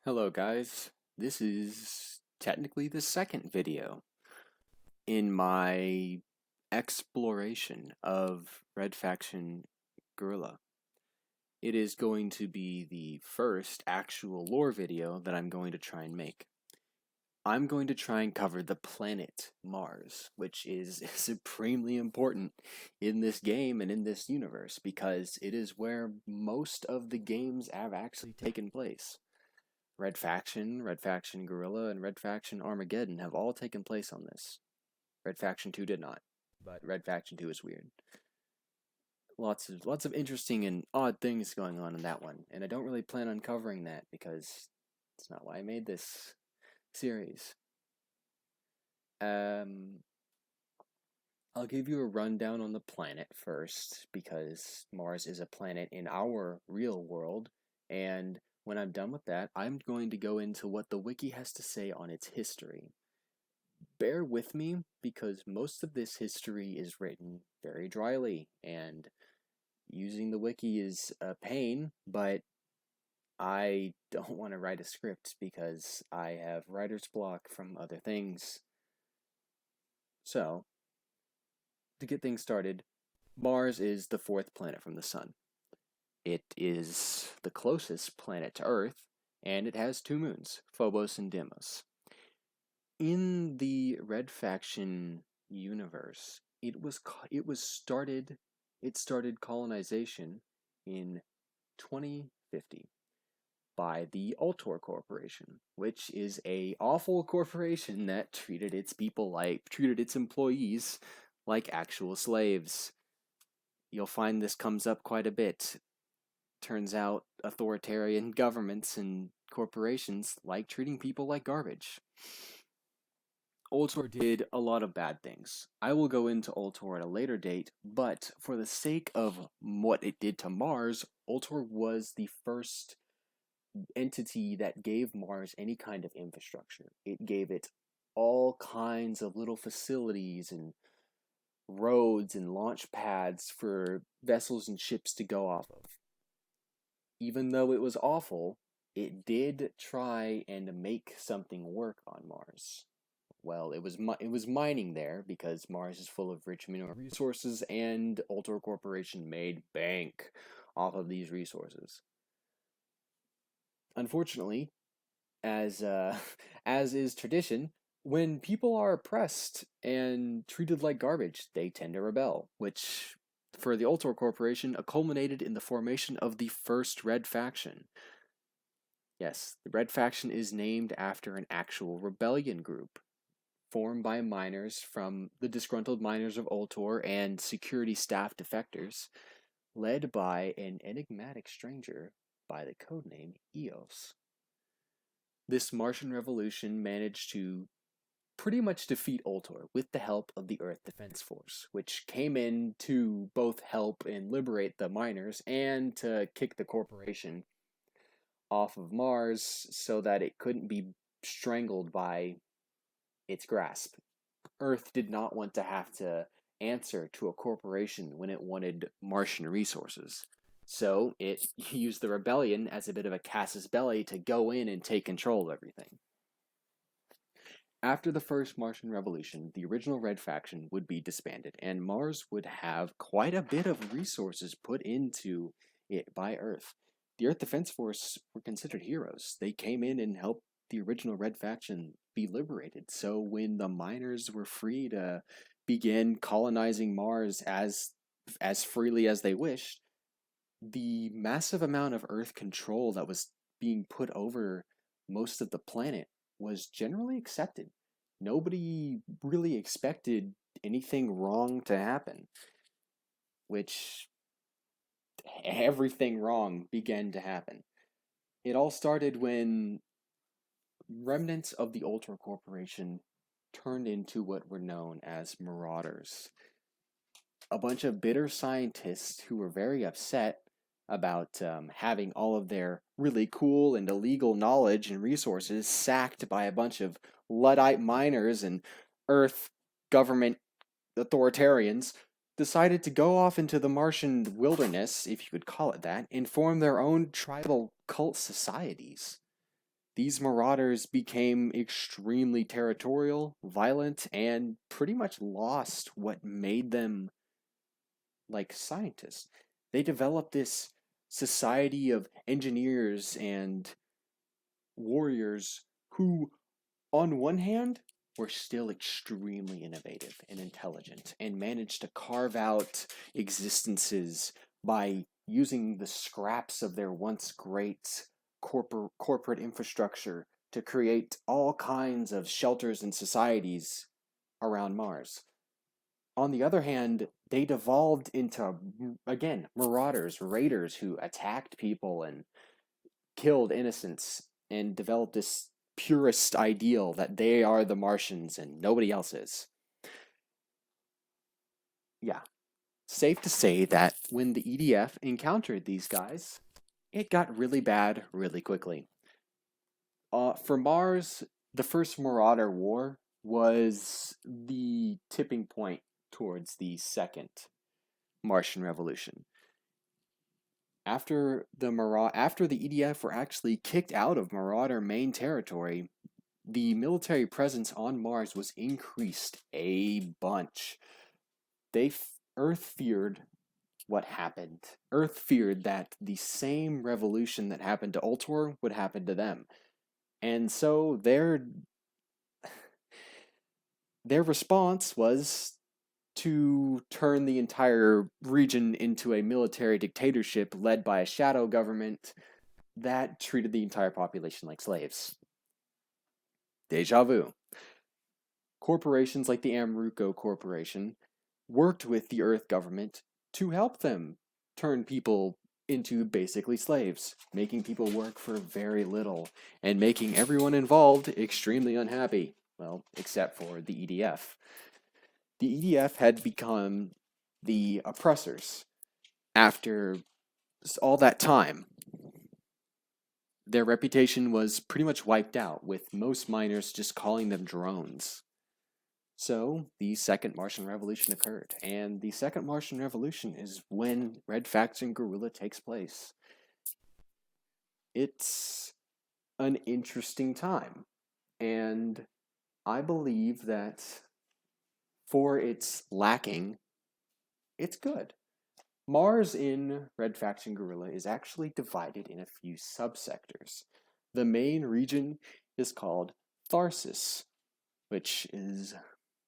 Hello guys, this is technically the second video in my exploration of Red Faction Guerrilla. It is going to be the first actual lore video that I'm going to try and make. I'm going to try and cover the planet Mars, which is supremely important in this game and in this universe because it is where most of the games have actually taken place. Red Faction Guerrilla, and Red Faction Armageddon have all taken place on this. Red Faction 2 did not, but Red Faction 2 is weird. Lots of interesting and odd things going on in that one, and I don't really plan on covering that because it's not why I made this series. I'll give you a rundown on the planet first because Mars is a planet in our real world, and when I'm done with that, I'm going to go into what the wiki has to say on its history. Bear with me because most of this history is written very dryly, and using the wiki is a pain, but I don't want to write a script because I have writer's block from other things. So, to get things started, Mars is the fourth planet from the Sun. It is the closest planet to Earth, and it has two moons, Phobos and Deimos. In the Red Faction universe, it started colonization in 2050 by the Ultor Corporation, which is a awful corporation that treated its employees like actual slaves. You'll find this comes up quite a bit. Turns out authoritarian governments and corporations like treating people like garbage. Ultor did a lot of bad things. I will go into Ultor at a later date, but for the sake of what it did to Mars, Ultor was the first entity that gave Mars any kind of infrastructure. It gave it all kinds of little facilities and roads and launch pads for vessels and ships to go off of. Even though it was awful, it did try and make something work on Mars. Well, it was mining there because Mars is full of rich mineral resources, and Ultor Corporation made bank off of these resources. Unfortunately, as as is tradition, when people are oppressed and treated like garbage, they tend to rebel, which for the Ultor Corporation culminated in the formation of the first Red Faction. Yes, the Red Faction is named after an actual rebellion group formed by miners from the disgruntled miners of Ultor and security staff defectors, led by an enigmatic stranger by the codename Eos. This Martian revolution managed to pretty much defeat Ultor with the help of the Earth Defense Force, which came in to both help and liberate the miners and to kick the corporation off of Mars so that it couldn't be strangled by its grasp. Earth did not want to have to answer to a corporation when it wanted Martian resources. So it used the rebellion as a bit of a casus belli to go in and take control of everything. After the first Martian Revolution, the original Red Faction would be disbanded, and Mars would have quite a bit of resources put into it by Earth. The Earth Defense Force were considered heroes. They came in and helped the original Red Faction be liberated. So when the miners were free to begin colonizing Mars as freely as they wished, the massive amount of Earth control that was being put over most of the planet was generally accepted. Nobody really expected anything wrong to happen, which everything wrong began to happen. It all started when remnants of the Ultor Corporation turned into what were known as marauders. A bunch of bitter scientists who were very upset about having all of their really cool and illegal knowledge and resources sacked by a bunch of Luddite miners and Earth government authoritarians, decided to go off into the Martian wilderness, if you could call it that, and form their own tribal cult societies. these marauders became extremely territorial, violent, and pretty much lost what made them like scientists. They developed this society of engineers and warriors who, on one hand, were still extremely innovative and intelligent and managed to carve out existences by using the scraps of their once great corporate infrastructure to create all kinds of shelters and societies around Mars. On the other hand, they devolved into, again, marauders, raiders who attacked people and killed innocents and developed this purist ideal that they are the Martians and nobody else is. Yeah, safe to say that when the EDF encountered these guys, it got really bad really quickly. For Mars, the first Marauder War was the tipping point towards the second Martian Revolution. After the EDF were actually kicked out of Marauder main territory, the military presence on Mars was increased a bunch. Earth feared what happened. Earth feared that the same revolution that happened to Ultor would happen to them. And so their response was to turn the entire region into a military dictatorship led by a shadow government that treated the entire population like slaves. Deja vu. Corporations like the Amoruco Corporation worked with the Earth government to help them turn people into basically slaves, making people work for very little and making everyone involved extremely unhappy. Well, except for the EDF. The EDF had become the oppressors after all that time. Their reputation was pretty much wiped out, with most miners just calling them drones. So the Second Martian Revolution occurred, and the Second Martian Revolution is when Red Faction Guerrilla takes place. It's an interesting time, and I believe that for its lacking, it's good. Mars in Red Faction Guerrilla is actually divided in a few subsectors. The main region is called Tharsis, which is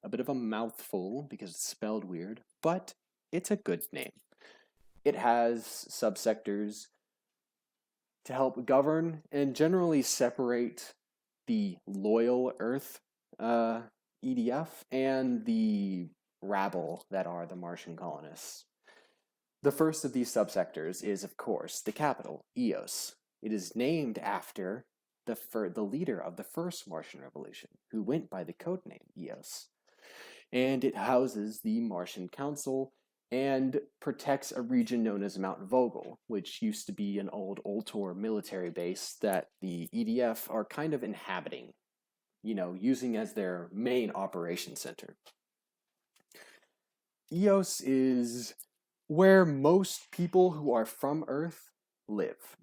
a bit of a mouthful because it's spelled weird, but it's a good name. It has subsectors to help govern and generally separate the loyal Earth EDF and the rabble that are the Martian colonists. The first of these subsectors is, of course, the capital, Eos. It is named after the leader of the first Martian Revolution, who went by the codename Eos. And it houses the Martian Council and protects a region known as Mount Vogel, which used to be an old Ultor military base that the EDF are kind of inhabiting, using as their main operation center. Eos is where most people who are from Earth live.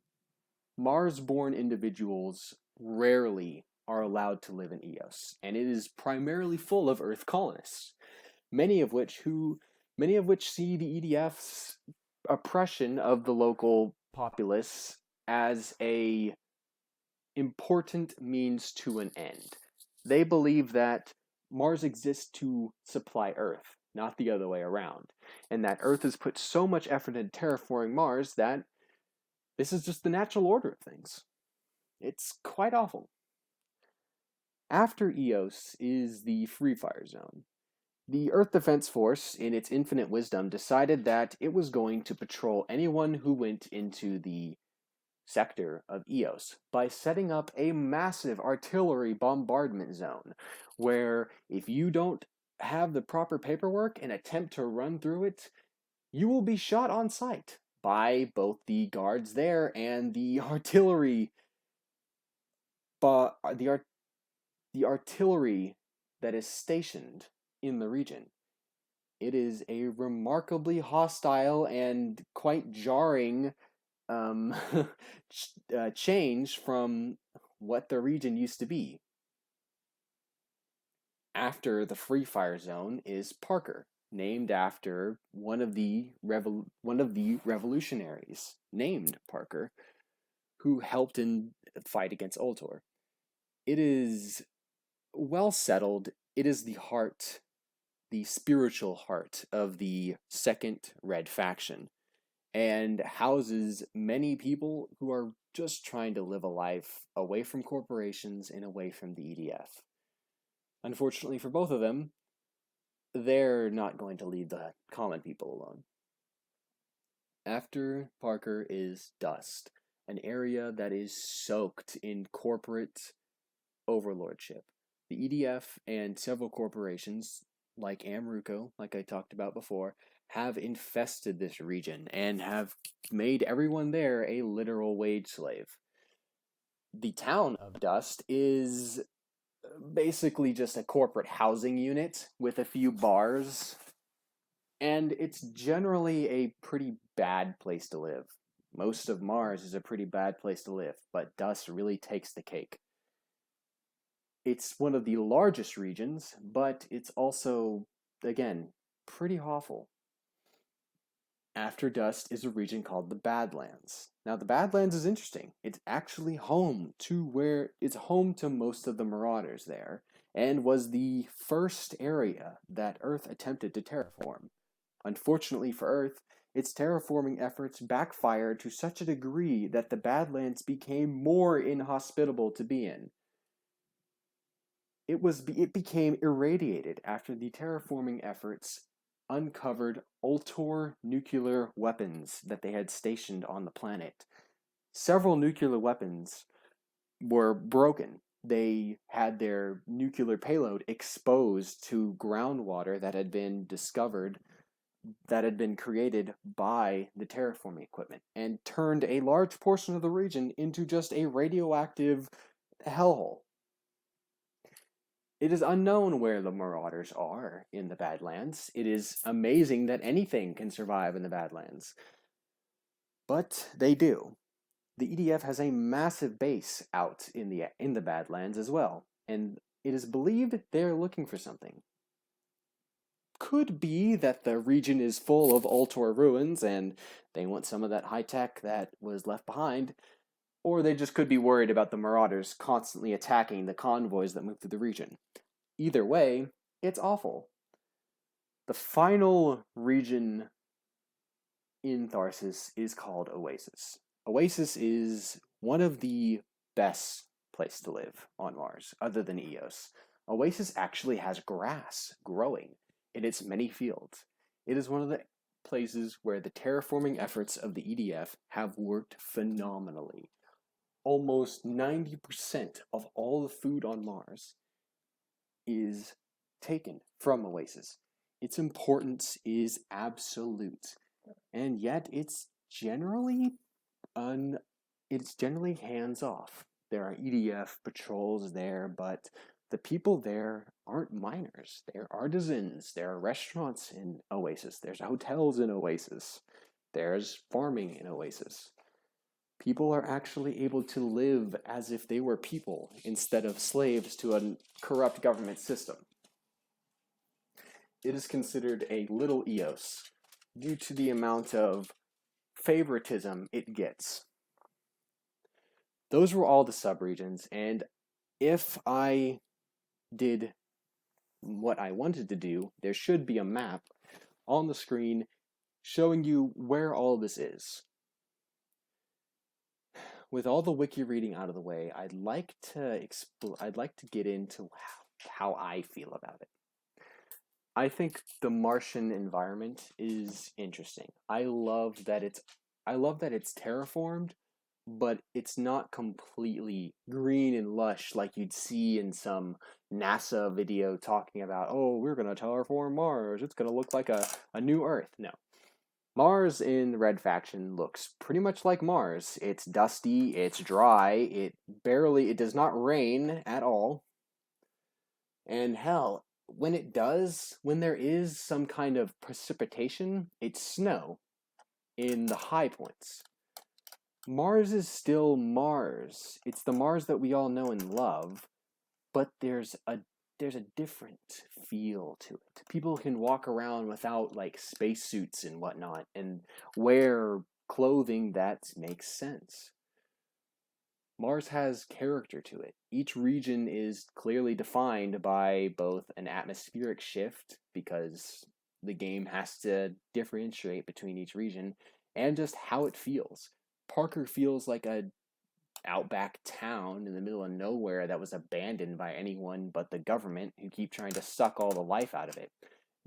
Mars-born individuals rarely are allowed to live in Eos, and it is primarily full of Earth colonists, many of which see the EDF's oppression of the local populace as a important means to an end. They believe that Mars exists to supply Earth, not the other way around, and that Earth has put so much effort into terraforming Mars that this is just the natural order of things. It's quite awful. After Eos is the Free Fire Zone. The Earth Defense Force, in its infinite wisdom, decided that it was going to patrol anyone who went into the sector of Eos by setting up a massive artillery bombardment zone, where if you don't have the proper paperwork and attempt to run through it, you will be shot on sight by both the guards there and the artillery. But the artillery that is stationed in the region. It is a remarkably hostile and quite jarring change from what the region used to be. After the Free Fire Zone is Parker, named after one of the revolutionaries named Parker, who helped in the fight against Ultor. It is well settled. It is the spiritual heart of the second Red faction, and houses many people who are just trying to live a life away from corporations and away from the EDF. Unfortunately for both of them, they're not going to leave the common people alone. After Parker is Dust, an area that is soaked in corporate overlordship. The EDF and several corporations, like Amruco, like I talked about before, have infested this region and have made everyone there a literal wage slave. The town of Dust is basically just a corporate housing unit with a few bars, and it's generally a pretty bad place to live. Most of Mars is a pretty bad place to live, but Dust really takes the cake. It's one of the largest regions, but it's also, again, pretty awful. After Dust is a region called the Badlands. Now, the Badlands is interesting. It's actually home to most of the Marauders there, and was the first area that Earth attempted to terraform. Unfortunately for Earth, its terraforming efforts backfired to such a degree that the Badlands became more inhospitable to be in. It became irradiated after the terraforming efforts uncovered Ultor nuclear weapons that they had stationed on the planet. Several nuclear weapons were broken. They had their nuclear payload exposed to groundwater that had been discovered, that had been created by the terraforming equipment, and turned a large portion of the region into just a radioactive hellhole. It is unknown where the Marauders are in the Badlands. It is amazing that anything can survive in the Badlands. But they do. The EDF has a massive base out in the Badlands as well, and it is believed they're looking for something. Could be that the region is full of Ultor ruins and they want some of that high tech that was left behind, or they just could be worried about the Marauders constantly attacking the convoys that move through the region. Either way, it's awful. The final region in Tharsis is called Oasis. Oasis is one of the best places to live on Mars, other than Eos. Oasis actually has grass growing in its many fields. It is one of the places where the terraforming efforts of the EDF have worked phenomenally. Almost 90% of all the food on Mars is taken from Oasis. Its importance is absolute, and yet it's generally hands off. There are EDF patrols there, but the people there aren't miners. They're artisans. There are restaurants in Oasis. There's hotels in Oasis. There's farming in Oasis. People are actually able to live as if they were people instead of slaves to a corrupt government system. It is considered a little Eos due to the amount of favoritism it gets. Those were all the subregions, and if I did what I wanted to do, there should be a map on the screen showing you where all this is. With all the wiki reading out of the way, I'd like to get into how I feel about it. I think the Martian environment is interesting. I love that it's terraformed, but it's not completely green and lush like you'd see in some NASA video talking about, oh, we're going to terraform Mars. It's going to look like a new Earth. No. Mars in the Red Faction looks pretty much like Mars. It's dusty, it's dry, it does not rain at all. And hell, when there is some kind of precipitation, it's snow in the high points. Mars is still Mars. It's the Mars that we all know and love, but there's a different feel to it. People can walk around without like spacesuits and whatnot and wear clothing that makes sense. Mars has character to it. Each region is clearly defined by both an atmospheric shift, because the game has to differentiate between each region, and just how it feels. Parker feels like a outback town in the middle of nowhere that was abandoned by anyone but the government, who keep trying to suck all the life out of it.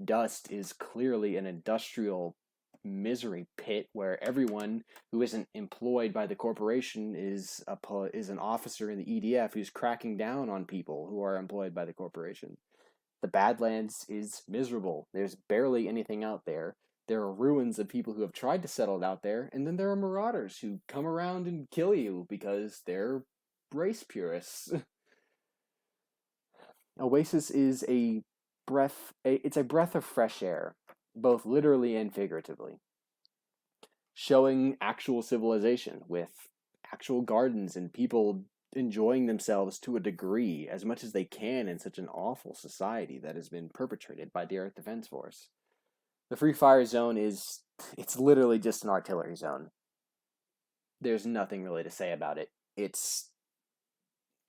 Dust is clearly an industrial misery pit where everyone who isn't employed by the corporation is an officer in the EDF who's cracking down on people who are employed by the corporation. The Badlands is miserable. There's barely anything out there. There are ruins of people who have tried to settle out there, and then there are marauders who come around and kill you because they're race purists. Oasis is it's a breath of fresh air, both literally and figuratively, showing actual civilization with actual gardens and people enjoying themselves to a degree as much as they can in such an awful society that has been perpetrated by the Earth Defense Force. The Free Fire Zone it's literally just an artillery zone. There's nothing really to say about it. It's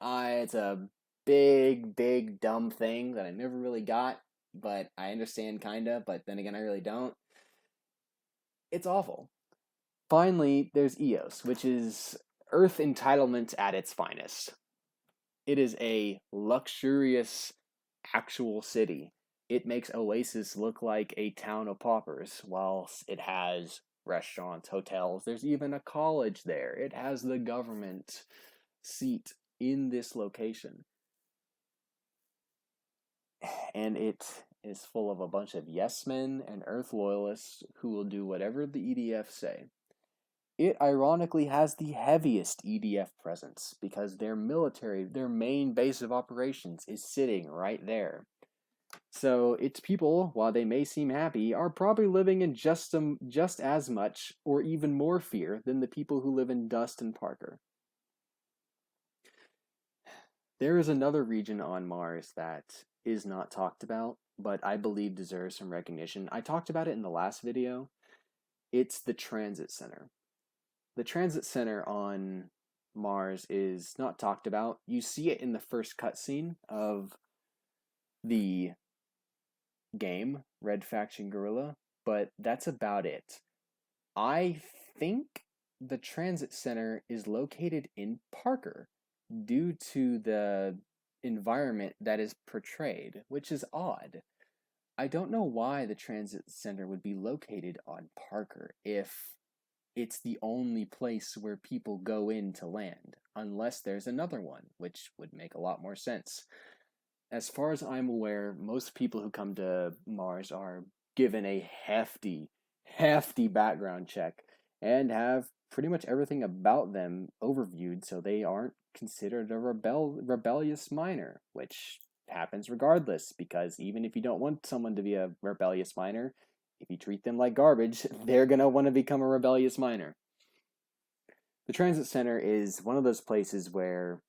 a big dumb thing that I never really got, but I understand kinda, but then again I really don't. It's awful. Finally, there's EOS, which is Earth entitlement at its finest. It is a luxurious actual city. It makes Oasis look like a town of paupers, whilst it has restaurants, hotels. There's even a college there. It has the government seat in this location. And it is full of a bunch of yes men and Earth loyalists who will do whatever the EDF say. It ironically has the heaviest EDF presence because their main base of operations is sitting right there. So its people, while they may seem happy, are probably living in just as much or even more fear than the people who live in Dust and Parker. There is another region on Mars that is not talked about, but I believe deserves some recognition. I talked about it in the last video. It's the transit center. The transit center on Mars is not talked about. You see it in the first cutscene of the game, Red Faction Guerrilla, but that's about it. I think the transit center is located in Parker due to the environment that is portrayed, which is odd. I don't know why the transit center would be located on Parker if it's the only place where people go in to land, unless there's another one, which would make a lot more sense. As far as I'm aware, most people who come to Mars are given a hefty background check and have pretty much everything about them overviewed so they aren't considered a rebellious minor, which happens regardless, because even if you don't want someone to be a rebellious minor, if you treat them like garbage, they're going to want to become a rebellious minor. The transit center is one of those places where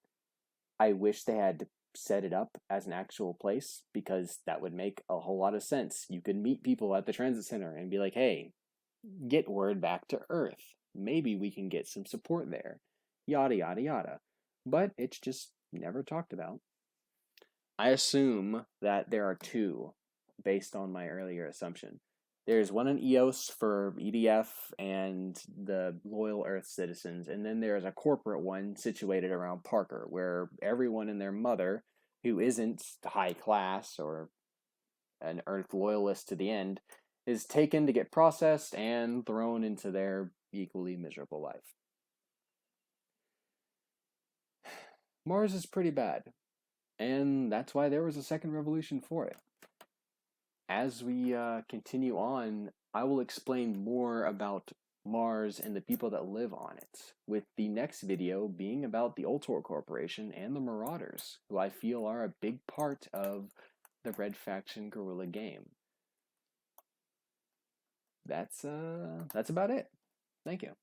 I wish they had set it up as an actual place, because that would make a whole lot of sense. You could meet people at the transit center and be like, hey, get word back to Earth. Maybe we can get some support there. Yada, yada, yada. But it's just never talked about. I assume that there are two, based on my earlier assumption. There's one in EOS for EDF and the loyal Earth citizens, and then there's a corporate one situated around Parker, where everyone and their mother, who isn't high class or an Earth loyalist to the end, is taken to get processed and thrown into their equally miserable life. Mars is pretty bad, and that's why there was a second revolution for it. As we continue on, I will explain more about Mars and the people that live on it, with the next video being about the Ultor Corporation and the Marauders, who I feel are a big part of the Red Faction Guerrilla game. That's about it. Thank you.